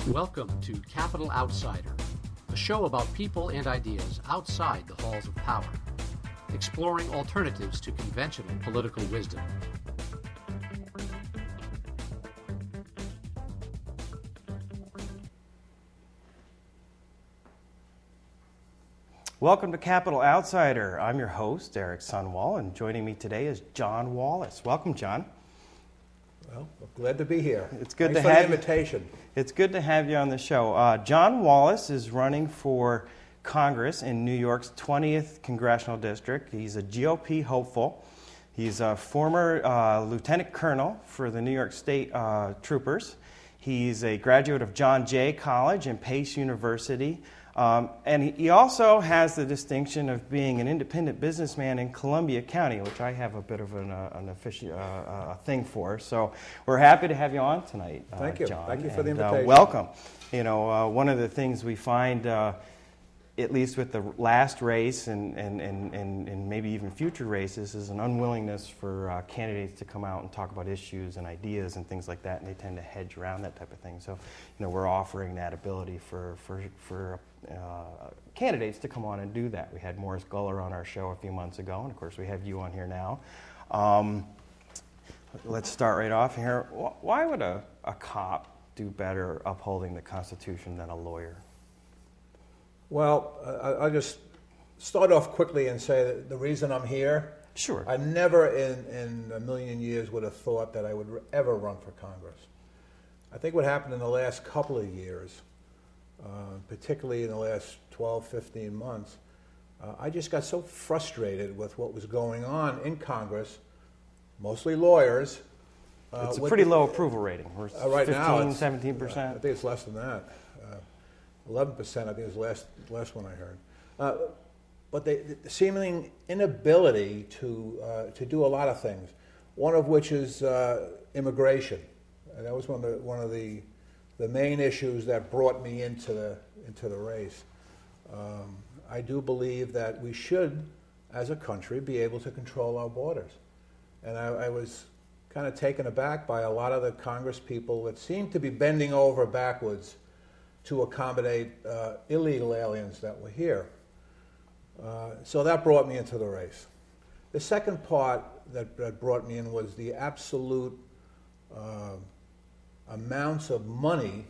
Welcome to Capital Outsider, a show about people and ideas outside the halls of power, exploring alternatives to conventional political wisdom. Welcome to Capital Outsider. I'm your host, Eric Sunwall, and joining me today is John Wallace. Welcome, John. Well, I'm glad to be here. It's good Thanks to have for the invitation. It's good to have you on the show. John Wallace is running for Congress in New York's 20th Congressional District. He's a GOP hopeful. He's a former lieutenant colonel for the New York State Troopers. He's a graduate of John Jay College and Pace University. And he also has the distinction of being an independent businessman in Columbia County, which I have a bit of a thing for. So we're happy to have you on tonight, Thank you. John. Thank you for the invitation. Welcome. You know, one of the things we find, at least with the last race and maybe even future races, is an unwillingness for candidates to come out and talk about issues and ideas and things like that, and they tend to hedge around that type of thing. So, you know, we're offering that ability for candidates to come on and do that. We had Morris Guller on our show a few months ago, and of course we have you on here now. Let's start right off here. Why would a cop do better upholding the Constitution than a lawyer? Well, I'll just start off quickly and say that the reason I'm here, Sure. I never in a million years would have thought that I would ever run for Congress. I think what happened in the last couple of years, particularly in the last 12, 15 months, I just got so frustrated with what was going on in Congress, mostly lawyers. It's a pretty low approval rating. We're right 15, now, 17%. I think it's less than that. 11%, I think, is the last one I heard. But the seeming inability to do a lot of things, one of which is immigration. And that was one of the main issues that brought me into the race. I do believe that we should, as a country, be able to control our borders. And I was kind of taken aback by a lot of the Congress people that seem to be bending over backwards to accommodate illegal aliens that were here. So that brought me into the race. The second part that brought me in was the absolute amounts of money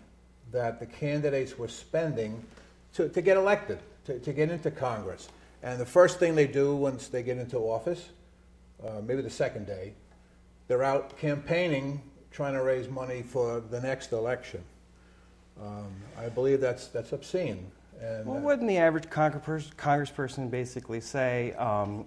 that the candidates were spending to get elected, to get into Congress. And the first thing they do once they get into office, maybe the second day, they're out campaigning, trying to raise money for the next election. I believe that's obscene. And, well, wouldn't the average congressperson basically say,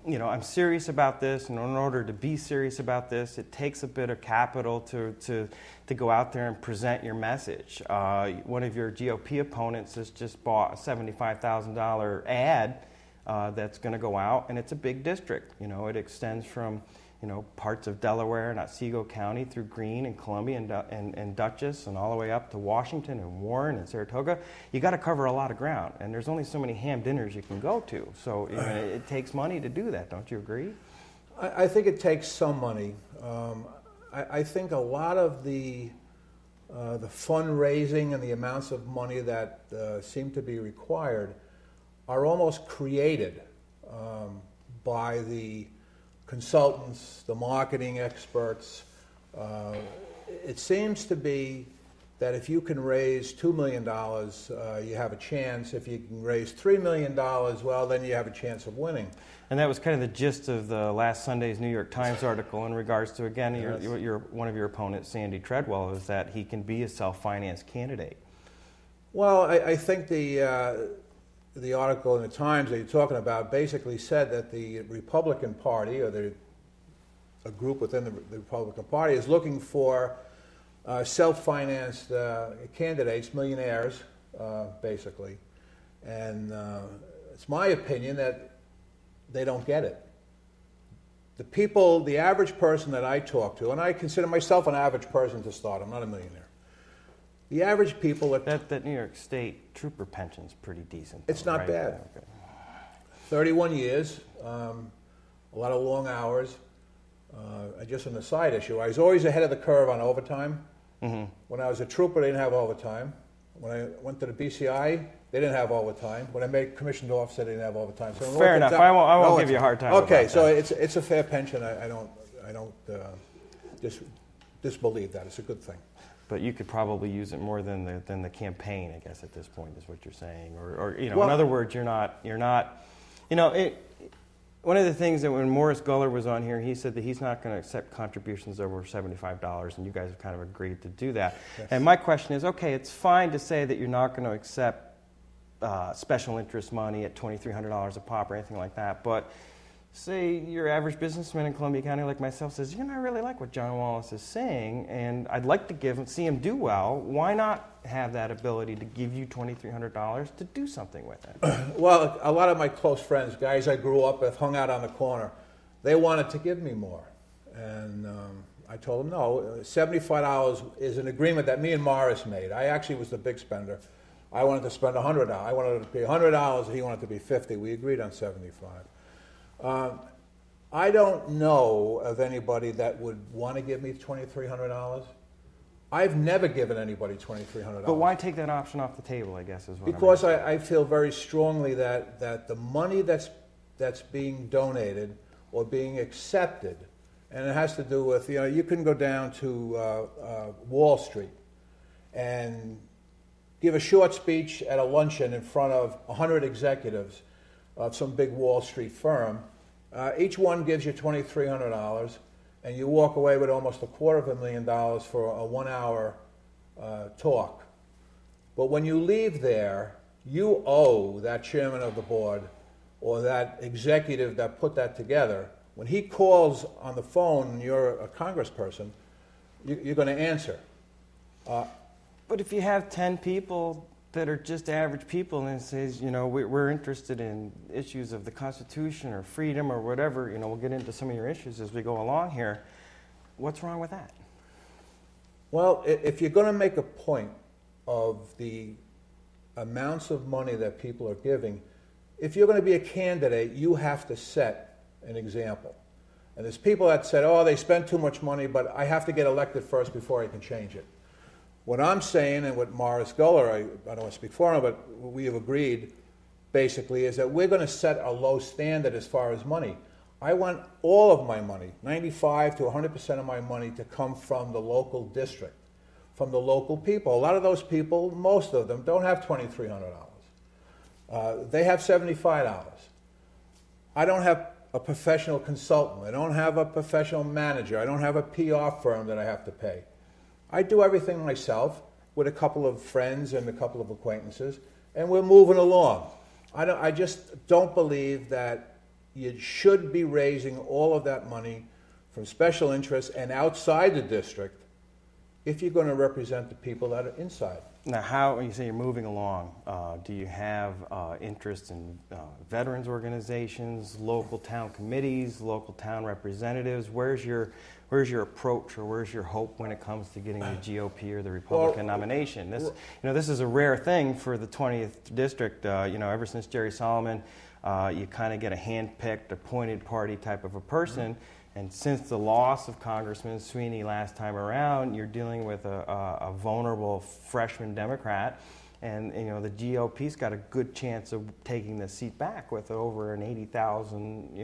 you know, I'm serious about this, and in order to be serious about this, it takes a bit of capital to go out there and present your message. One of your GOP opponents has just bought a $75,000 ad that's going to go out, and it's a big district. You know, it extends from parts of Delaware and Otsego County through Greene and Columbia and Dutchess and all the way up to Washington and Warren and Saratoga. You got to cover a lot of ground, and there's only so many ham dinners you can go to. So it takes money to do that. Don't you agree? I think it takes some money. I think a lot of the fundraising and the amounts of money that seem to be required are almost created by the consultants, the marketing experts. It seems to be that if you can raise $2 million, you have a chance. If you can raise $3 million, well, then you have a chance of winning. And that was kind of the gist of the last Sunday's New York Times article in regards to, again, Yes. your one of your opponents, Sandy Treadwell, is that he can be a self-financed candidate. Well, I think the article in the Times that you're talking about basically said that the Republican Party, or a group within the Republican Party, is looking for self-financed candidates, millionaires, basically. And it's my opinion that they don't get it. The average person that I talk to, and I consider myself an average person to start, I'm not a millionaire. The average people that New York State trooper pension's pretty decent. It's not right? bad. Okay. 31 years, a lot of long hours. Just on the side issue, I was always ahead of the curve on overtime. Mm-hmm. When I was a trooper, they didn't have overtime. When I went to the BCI, they didn't have overtime. When I made commissioned officer, they didn't have overtime. So fair enough. I won't give you a hard time. Okay, about so that. it's a fair pension. I don't disbelieve that. It's a good thing. But you could probably use it more than the campaign, I guess, at this point, is what you're saying. Or you know, well, in other words, you're not. You know, one of the things that when Morris Guller was on here, he said that he's not going to accept contributions over $75, and you guys have kind of agreed to do that. Yes. And my question is, okay, it's fine to say that you're not going to accept special interest money at $2,300 a pop or anything like that, but say your average businessman in Columbia County like myself says, you know, I really like what John Wallace is saying, and I'd like to see him do well. Why not have that ability to give you $2,300 to do something with it? Well, a lot of my close friends, guys I grew up with, hung out on the corner, they wanted to give me more. And I told them, no, $75 is an agreement that me and Morris made. I actually was the big spender. I wanted to spend $100. I wanted it to be $100, he wanted it to be $50. We agreed on $75. I don't know of anybody that would want to give me $2,300. I've never given anybody $2,300. But why take that option off the table, I guess, is what because I feel very strongly that the money that's being donated or being accepted, and it has to do with, you know, you can go down to Wall Street and give a short speech at a luncheon in front of 100 executives of some big Wall Street firm. Each one gives you $2,300, and you walk away with almost $250,000 for a 1-hour talk. But when you leave there, you owe that chairman of the board or that executive that put that together, when he calls on the phone and you're a congressperson, you're going to answer. But if you have 10 people that are just average people and it says, you know, we're interested in issues of the Constitution or freedom or whatever, you know, we'll get into some of your issues as we go along here, what's wrong with that? Well, if you're going to make a point of the amounts of money that people are giving, if you're going to be a candidate, you have to set an example. And there's people that said, oh, they spend too much money, but I have to get elected first before I can change it. What I'm saying, and what Morris Guller, I don't want to speak for him, but we have agreed, basically, is that we're going to set a low standard as far as money. I want all of my money, 95 to 100% of my money, to come from the local district, from the local people. A lot of those people, most of them, don't have $2,300. They have $75. I don't have a professional consultant. I don't have a professional manager. I don't have a PR firm that I have to pay. I do everything myself with a couple of friends and a couple of acquaintances, and we're moving along. I just don't believe that you should be raising all of that money from special interests and outside the district if you're going to represent the people that are inside. Now, how, when you say you're moving along, do you have interest in veterans organizations, local town committees, local town representatives? Where's your approach, or where's your hope when it comes to getting the GOP or the Republican nomination? This is a rare thing for the 20th district. Ever since Jerry Solomon, you kind of get a hand-picked, appointed party type of a person. Mm-hmm. And since the loss of Congressman Sweeney last time around, you're dealing with a vulnerable freshman Democrat, and the GOP's got a good chance of taking the seat back with over an 80,000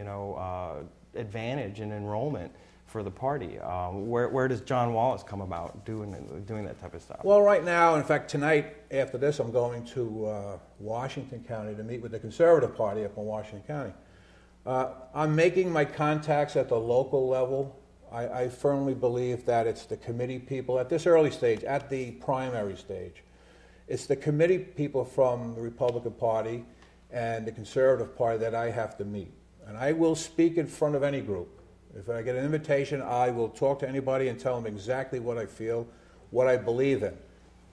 advantage in enrollment for the party. Where does John Wallace come about doing that type of stuff? Well, right now, in fact, tonight after this, I'm going to Washington County to meet with the Conservative Party up in Washington County. I'm making my contacts at the local level. I firmly believe that it's the committee people at this early stage, at the primary stage. It's the committee people from the Republican Party and the Conservative Party that I have to meet. And I will speak in front of any group. If I get an invitation, I will talk to anybody and tell them exactly what I feel, what I believe in.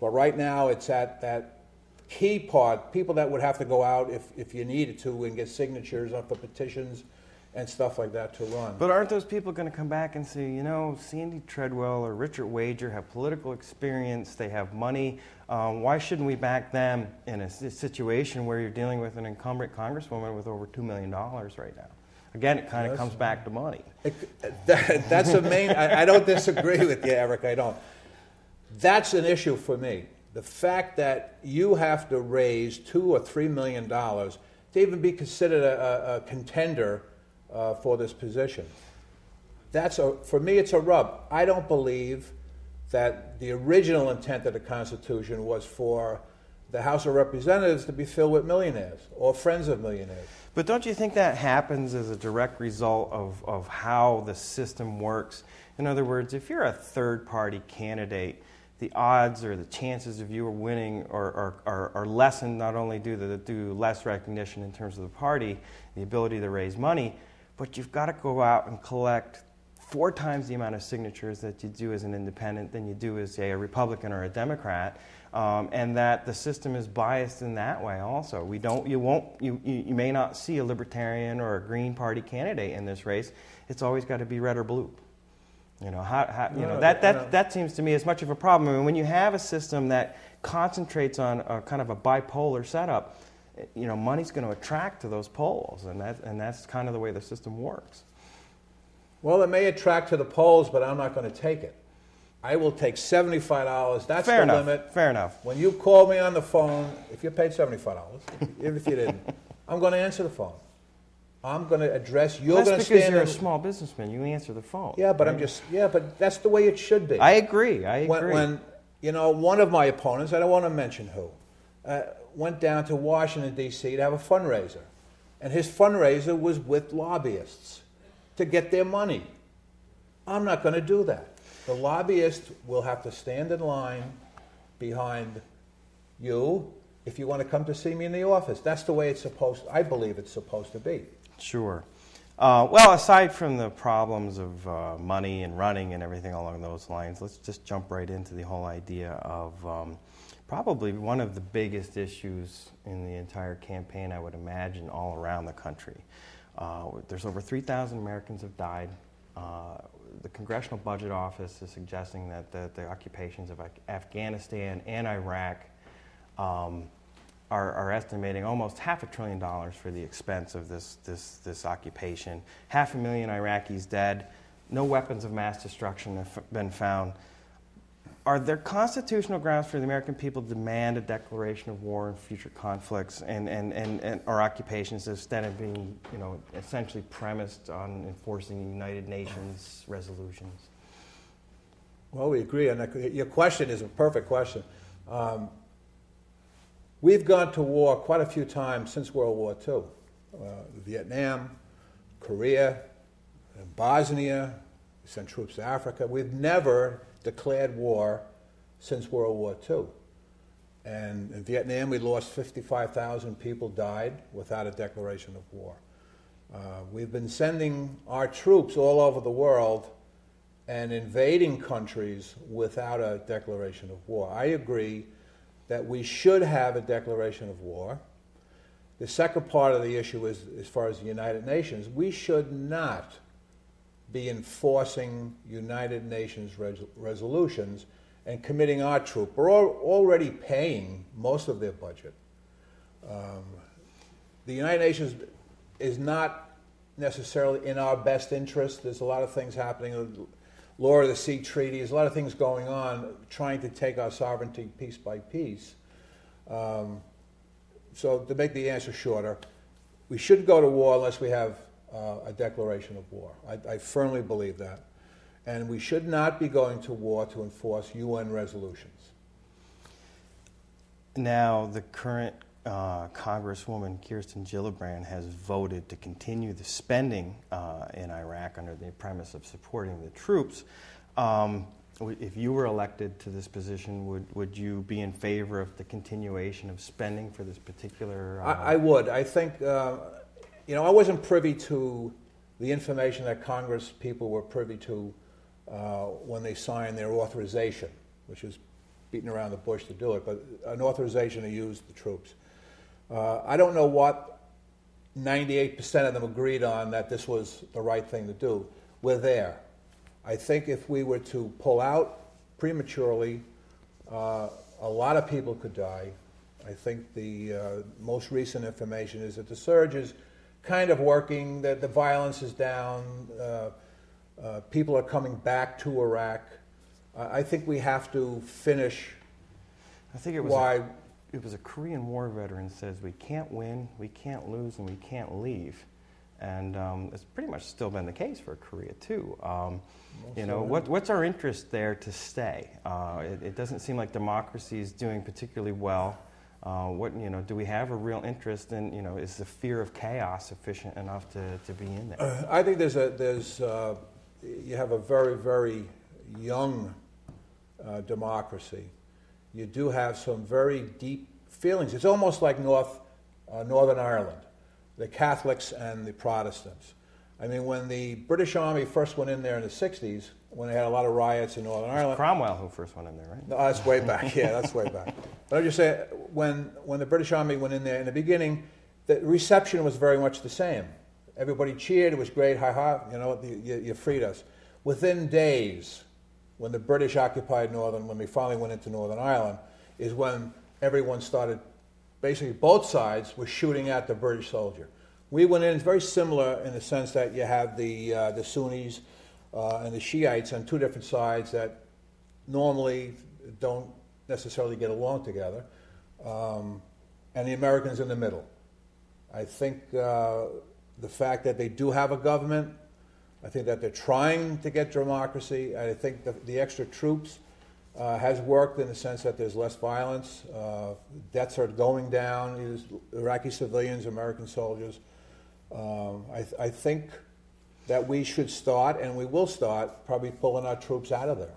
But right now, it's at that key part, people that would have to go out if you needed to and get signatures up for petitions and stuff like that to run. But aren't those people going to come back and say, Sandy Treadwell or Richard Wager have political experience, they have money, why shouldn't we back them in a situation where you're dealing with an incumbent congresswoman with over $2 million right now? Again, it kind of comes back to money. That's a main, I don't disagree with you, Eric, I don't. That's an issue for me. the fact that you have to raise $2 or $3 million to even be considered a contender for this position, for me, it's a rub. I don't believe that the original intent of the Constitution was for the House of Representatives to be filled with millionaires or friends of millionaires. But don't you think that happens as a direct result of how the system works? In other words, if you're a third-party candidate, the odds or the chances of you winning are lessened, not only due to less recognition in terms of the party, the ability to raise money, but you've got to go out and collect 4 times the amount of signatures that you do as an independent than you do as, say, a Republican or a Democrat, and that the system is biased in that way also. You may not see a Libertarian or a Green Party candidate in this race. It's always got to be red or blue. That seems to me as much of a problem. I mean, when you have a system that concentrates on a kind of a bipolar setup, money's going to attract to those polls, and that's kind of the way the system works. Well, it may attract to the polls, but I'm not going to take it. I will take $75. That's the limit. Fair enough. When you call me on the phone, if you paid $75, even if you didn't, I'm going to answer the phone. I'm going to address. You're going to stand. That's because you're a small businessman. You answer the phone. Yeah, but right? But that's the way it should be. I agree. When one of my opponents, I don't want to mention who, went down to Washington D.C. to have a fundraiser, and his fundraiser was with lobbyists to get their money. I'm not going to do that. The lobbyist will have to stand in line behind you if you want to come to see me in the office. That's the way I believe it's supposed to be. Sure. Well, aside from the problems of money and running and everything along those lines, let's just jump right into the whole idea of probably one of the biggest issues in the entire campaign, I would imagine, all around the country. There's over 3,000 Americans have died. The Congressional Budget Office is suggesting that the occupations of Afghanistan and Iraq are estimating almost $500 billion for the expense of this occupation. 500,000 Iraqis dead. No weapons of mass destruction have been found. Are there constitutional grounds for the American people to demand a declaration of war in future conflicts and or occupations instead of being, essentially premised on enforcing United Nations resolutions? Well, we agree, and your question is a perfect question. We've gone to war quite a few times since World War II. Vietnam, Korea, Bosnia, we sent troops to Africa. We've never declared war since World War II. And in Vietnam, we lost 55,000 people died without a declaration of war. We've been sending our troops all over the world and invading countries without a declaration of war. I agree that we should have a declaration of war. The second part of the issue is, as far as the United Nations, we should not be enforcing United Nations resolutions and committing our troops. We're already paying most of their budget. The United Nations is not necessarily in our best interest. There's a lot of things happening. Law of the Sea Treaty, there's a lot of things going on trying to take our sovereignty piece by piece. So to make the answer shorter, we shouldn't go to war unless we have a declaration of war. I firmly believe that. And we should not be going to war to enforce UN resolutions. Now, the current Congresswoman Kirsten Gillibrand has voted to continue the spending in Iraq under the premise of supporting the troops. If you were elected to this position, would you be in favor of the continuation of spending for this particular? I would. I think, I wasn't privy to the information that Congress people were privy to when they signed their authorization, which is beating around the bush to do it, but an authorization to use the troops. I don't know what 98% of them agreed on that this was the right thing to do. We're there. I think if we were to pull out prematurely, a lot of people could die. I think the most recent information is that the surge is kind of working, that the violence is down, people are coming back to Iraq. I think we have to finish I think it was why. It was a Korean War veteran says we can't win, we can't lose, and we can't leave. And it's pretty much still been the case for Korea too. What's our interest there to stay? It doesn't seem like democracy is doing particularly well. Do we have a real interest in, is the fear of chaos sufficient enough to be in there? I think you have a very, very young democracy. You do have some very deep feelings. It's almost like Northern Ireland, the Catholics and the Protestants. I mean, when the British Army first went in there in the 60s, when they had a lot of riots in Northern Ireland. Cromwell who first went in there, right? No, that's way back. Yeah, that's way back. But I'm just saying, when the British Army went in there in the beginning, the reception was very much the same. Everybody cheered. It was great. Ha ha. You freed us. Within days, when the British occupied when we finally went into Northern Ireland, is when everyone started, basically both sides were shooting at the British soldier. We went in, it's very similar in the sense that you have the Sunnis and the Shiites on two different sides that normally don't necessarily get along together, and the Americans in the middle. I think the fact that they do have a government, I think that they're trying to get democracy. I think the extra troops has worked in the sense that there's less violence. Deaths are going down. Iraqi civilians, American soldiers. I think that we should start, and we will start, probably pulling our troops out of there.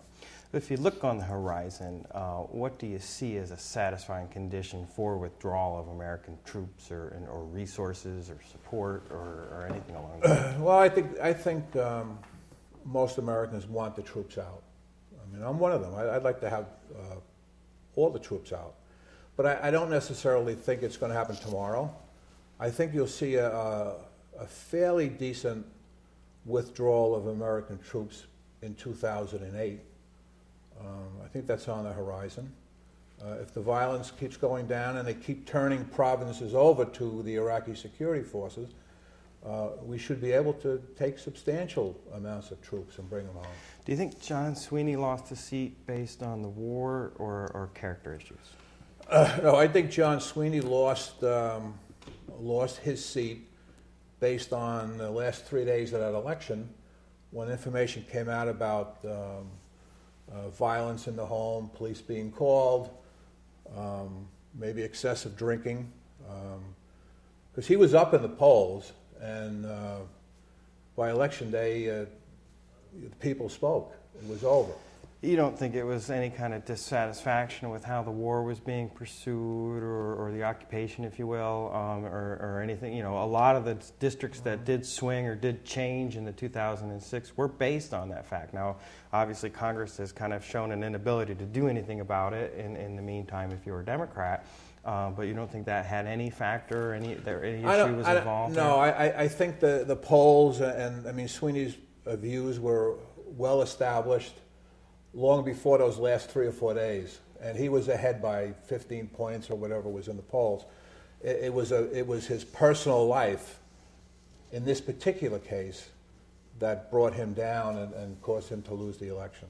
If you look on the horizon, what do you see as a satisfying condition for withdrawal of American troops or resources or support or anything along those lines? Well, I think most Americans want the troops out. I mean, I'm one of them. I'd like to have all the troops out. But I don't necessarily think it's going to happen tomorrow. I think you'll see a fairly decent withdrawal of American troops in 2008. I think that's on the horizon. If the violence keeps going down and they keep turning provinces over to the Iraqi security forces, we should be able to take substantial amounts of troops and bring them home. Do you think John Sweeney lost a seat based on the war or character issues? No, I think John Sweeney lost his seat based on the last 3 days of that election, when information came out about violence in the home, police being called, maybe excessive drinking, because he was up in the polls, and by election day, the people spoke. It was over. You don't think it was any kind of dissatisfaction with how the war was being pursued or the occupation, if you will, or anything? A lot of the districts that did swing or did change in the 2006 were based on that fact. Now, obviously, Congress has kind of shown an inability to do anything about it in the meantime if you're a Democrat. But you don't think that had any factor, any issue was involved? No, I think the polls, and I mean, Sweeney's views were well established long before those last 3 or 4 days, and he was ahead by 15 points or whatever was in the polls. It was his personal life in this particular case that brought him down and caused him to lose the election.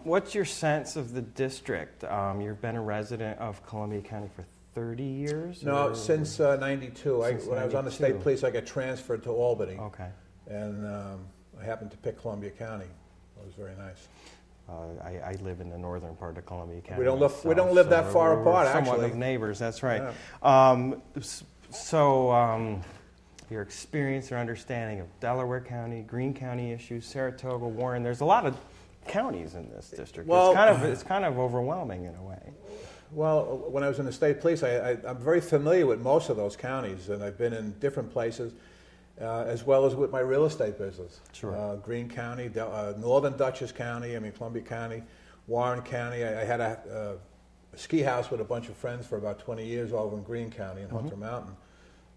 What's your sense of the district? You've been a resident of Columbia County for 30 years? No, since 92. When I was on the state police, I got transferred to Albany. Okay. And I happened to pick Columbia County. It was very nice. I live in the northern part of Columbia County. We don't live that far apart, somewhat actually. Of neighbors, that's right. Yeah. Your experience or understanding of Delaware County, Greene County issues, Saratoga, Warren, there's a lot of counties in this district. Well, it's kind of overwhelming in a way. Well, when I was in the state police, I'm very familiar with most of those counties, and I've been in different places. As well as with my real estate business. Sure. Greene County, Northern Dutchess County, Columbia County, Warren County. I had a ski house with a bunch of friends for about 20 years over in Greene County in Hunter Mountain.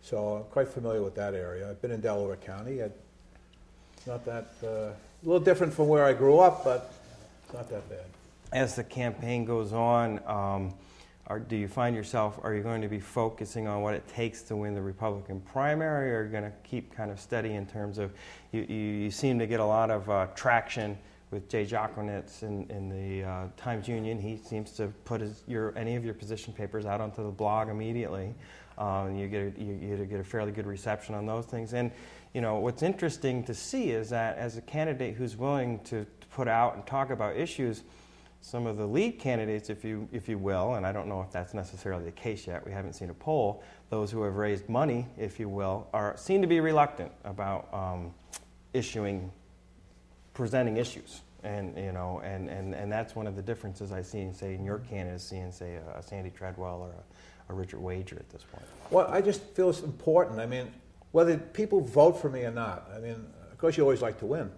So I'm quite familiar with that area. I've been in Delaware County. It's not that, a little different from where I grew up, but it's not that bad. As the campaign goes on, do you find yourself, are you going to be focusing on what it takes to win the Republican primary, or are you going to keep kind of steady in terms of, you seem to get a lot of traction with Jay Jacquinitz in the Times-Union. He seems to put any of your position papers out onto the blog immediately. You get a fairly good reception on those things. And what's interesting to see is that as a candidate who's willing to put out and talk about issues, some of the lead candidates, if you will, and I don't know if that's necessarily the case yet, we haven't seen a poll, those who have raised money, if you will, seem to be reluctant about presenting issues. And that's one of the differences I see in your candidacy and say a Sandy Treadwell or a Richard Wager at this point. Well, I just feel it's important. I mean, whether people vote for me or not, I mean, of course you always like to win.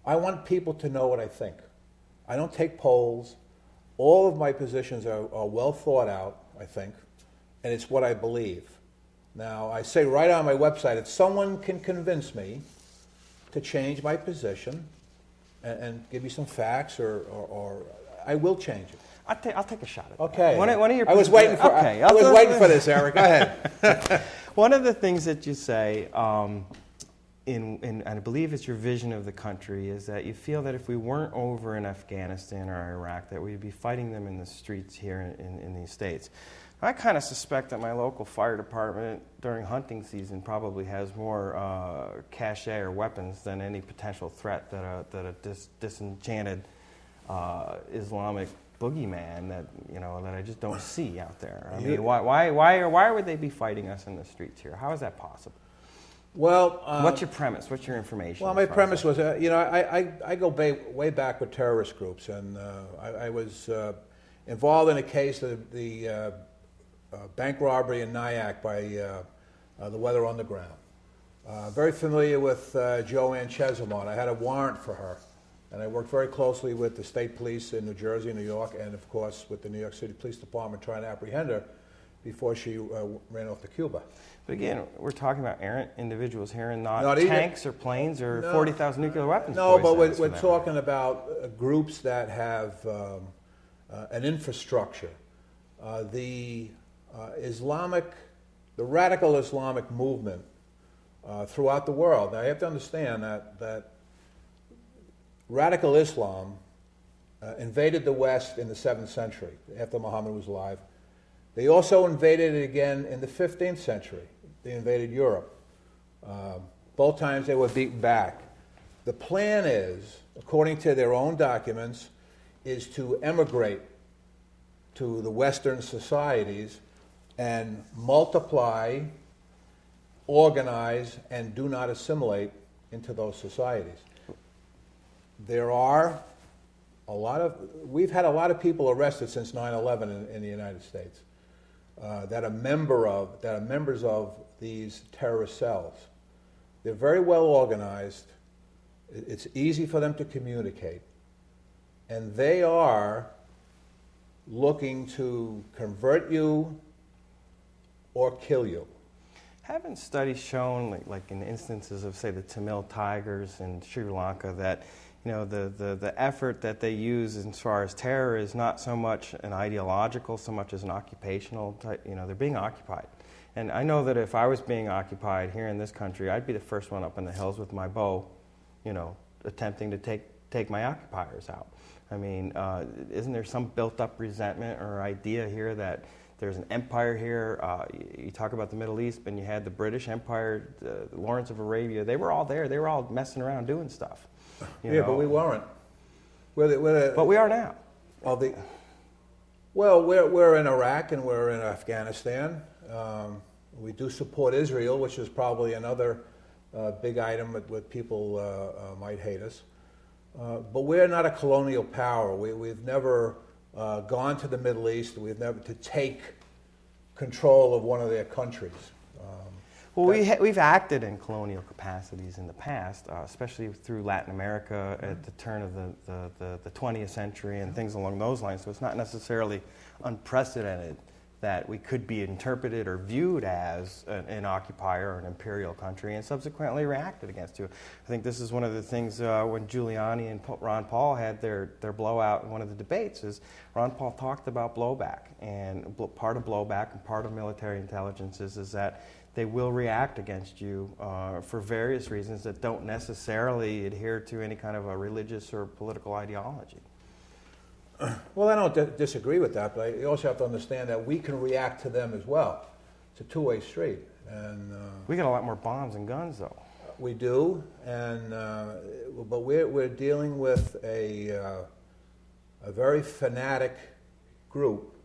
I want people to know what I think. I don't take polls. All of my positions are well thought out, I think, and it's what I believe. Now, I say right on my website, if someone can convince me to change my position and give me some facts, or I will change it. I'll take a shot at okay. that. One of your I was waiting for this, Eric. Go ahead. One of the things that you say, and I believe it's your vision of the country, is that you feel that if we weren't over in Afghanistan or Iraq, that we'd be fighting them in the streets here in these states. I kind of suspect that my local fire department during hunting season probably has more cachet or weapons than any potential threat that a disenchanted Islamic boogeyman that I just don't see out there. I mean, why would they be fighting us in the streets here? How is that possible? Well, what's your premise? What's your information? Well, my premise was, I go way back with terrorist groups, and I was involved in a case of the bank robbery in Nyack by the Weather Underground. Very familiar with Joanne Chesimard. I had a warrant for her, and I worked very closely with the state police in New Jersey, New York, and of course with the New York City Police Department trying to apprehend her before she ran off to Cuba. But again, we're talking about errant individuals here and not tanks or planes or 40,000 nuclear weapons. No, but we're talking about groups that have an infrastructure. The radical Islamic movement throughout the world. Now you have to understand that radical Islam invaded the West in the 7th century after Muhammad was alive. They also invaded it again in the 15th century. They invaded Europe. Both times they were beaten back. The plan is, according to their own documents, is to emigrate to the Western societies and multiply, organize, and do not assimilate into those societies. We've had a lot of people arrested since 9/11 in the United States that are members of these terrorist cells. They're very well organized. It's easy for them to communicate. And they are looking to convert you or kill you. Haven't studies shown, like in instances of, say, the Tamil Tigers in Sri Lanka, that the effort that they use as far as terror is not so much an ideological, so much as an occupational type. They're being occupied. And I know that if I was being occupied here in this country, I'd be the first one up in the hills with my bow, attempting to take my occupiers out. I mean, isn't there some built-up resentment or idea here that there's an empire here? You talk about the Middle East, and you had the British Empire, Lawrence of Arabia. They were all there. They were all messing around doing stuff. But we weren't. But we are now. We're in Iraq and we're in Afghanistan. We do support Israel, which is probably another big item that people might hate us. But we're not a colonial power. We've never gone to the Middle East. We've never to take control of one of their countries. We've acted in colonial capacities in the past, especially through Latin America at the turn of the 20th century and things along those lines. So it's not necessarily unprecedented that we could be interpreted or viewed as an occupier or an imperial country and subsequently reacted against you. I think this is one of the things when Giuliani and Ron Paul had their blowout in one of the debates is Ron Paul talked about blowback. And part of blowback and part of military intelligence is that they will react against you for various reasons that don't necessarily adhere to any kind of a religious or political ideology. Well, I don't disagree with that, but you also have to understand that we can react to them as well. It's a two-way street. And we got a lot more bombs and guns, though. We do, and but we're dealing with a very fanatic group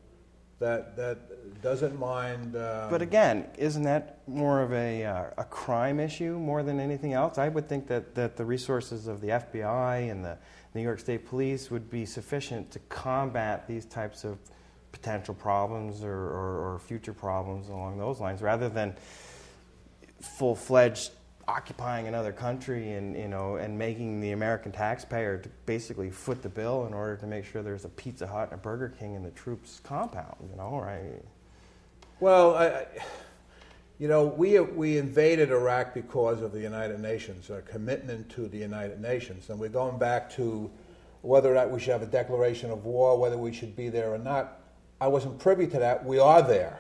that doesn't mind. But again, isn't that more of a crime issue more than anything else? I would think that the resources of the FBI and the New York State Police would be sufficient to combat these types of potential problems or future problems along those lines, rather than full-fledged occupying another country and making the American taxpayer to basically foot the bill in order to make sure there's a Pizza Hut and a Burger King in the troops' compound, right? Well, we invaded Iraq because of the United Nations, our commitment to the United Nations, and we're going back to whether or not we should have a declaration of war, whether we should be there or not. I wasn't privy to that. We are there,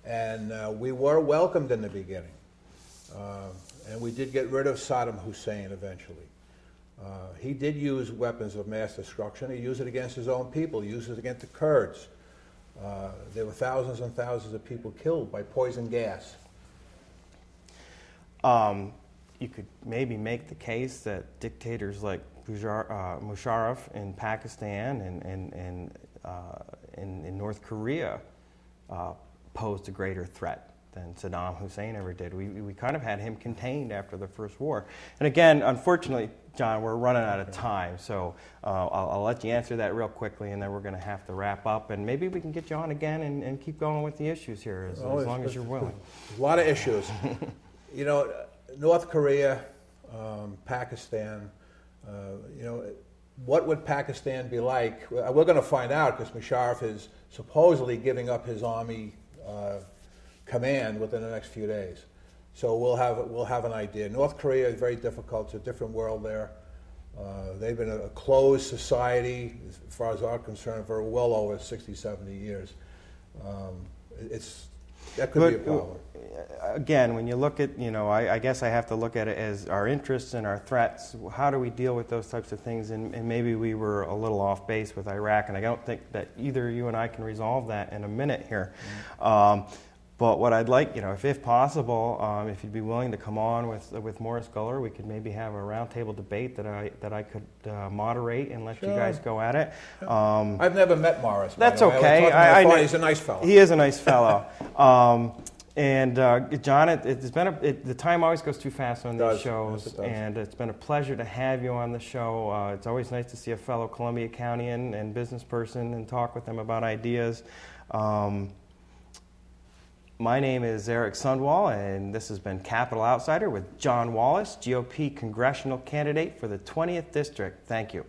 and we were welcomed in the beginning. And we did get rid of Saddam Hussein eventually. He did use weapons of mass destruction. He used it against his own people. He used it against the Kurds. There were thousands and thousands of people killed by poison gas. You could maybe make the case that dictators like Musharraf in Pakistan and in North Korea posed a greater threat than Saddam Hussein ever did. We kind of had him contained after the first war. And again, unfortunately, John, we're running out of time, so I'll let you answer that real quickly, and then we're going to have to wrap up. And maybe we can get you on again and keep going with the issues here as long as you're willing. A lot of issues. North Korea, Pakistan, what would Pakistan be like? We're going to find out because Musharraf is supposedly giving up his army command within the next few days. So we'll have an idea. North Korea is very difficult. It's a different world there. They've been a closed society, as far as I'm concerned, for well over 60, 70 years. That could be a problem. Again, when you look at, I guess I have to look at it as our interests and our threats. How do we deal with those types of things? And maybe we were a little off base with Iraq, and I don't think that either you and I can resolve that in a minute here. But what I'd like, if possible, if you'd be willing to come on with Morris Guller, we could maybe have a roundtable debate that I could moderate and let you guys go at it. I've never met Morris. That's okay. I know he's a nice fellow. He is a nice fellow. And John, the time always goes too fast on these shows, yes, and it's been a pleasure to have you on the show. It's always nice to see a fellow Columbia Countian and business person and talk with them about ideas. My name is Eric Sundwall, and this has been Capital Outsider with John Wallace, GOP congressional candidate for the 20th District. Thank you.